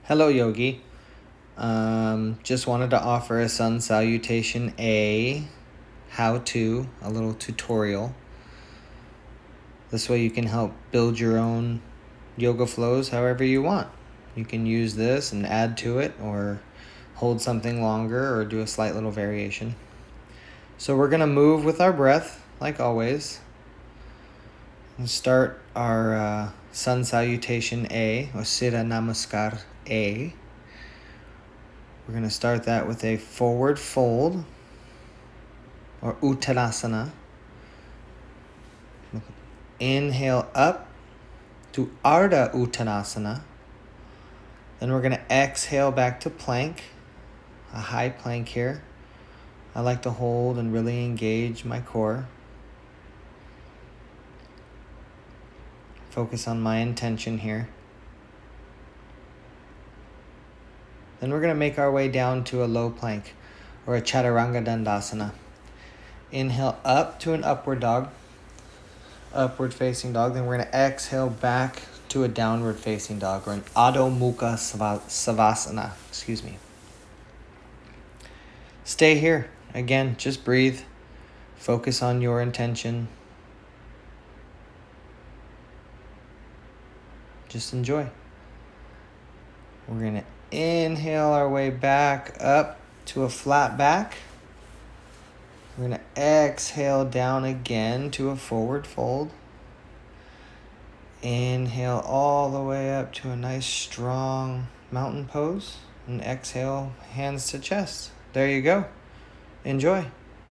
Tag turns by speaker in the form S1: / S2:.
S1: Hello, Yogi. Just wanted to offer a Sun Salutation A how-to, a little tutorial. This way you can help build your own yoga flows however you want. You can use this and add to it or hold something longer or do a slight little variation. So we're going to move with our breath, like always. And start our Sun Salutation A, or Siddha Namaskar A. We're going to start that with a forward fold, or Uttanasana. Inhale up to Ardha Uttanasana. Then we're going to exhale back to plank, a high plank here. I like to hold and really engage my core. Focus on my intention here. Then we're going to make our way down to a low plank, or a Chaturanga Dandasana. Inhale up to an upward dog, upward facing dog. Then we're going to exhale back to a downward facing dog, or an Adho Mukha Savasana. Stay here. Again, just breathe. Focus on your intention. Just enjoy. We're going to inhale our way back up to a flat back. We're going to exhale down again to a forward fold. Inhale all the way up to a nice strong mountain pose. And exhale, hands to chest. There you go. Enjoy.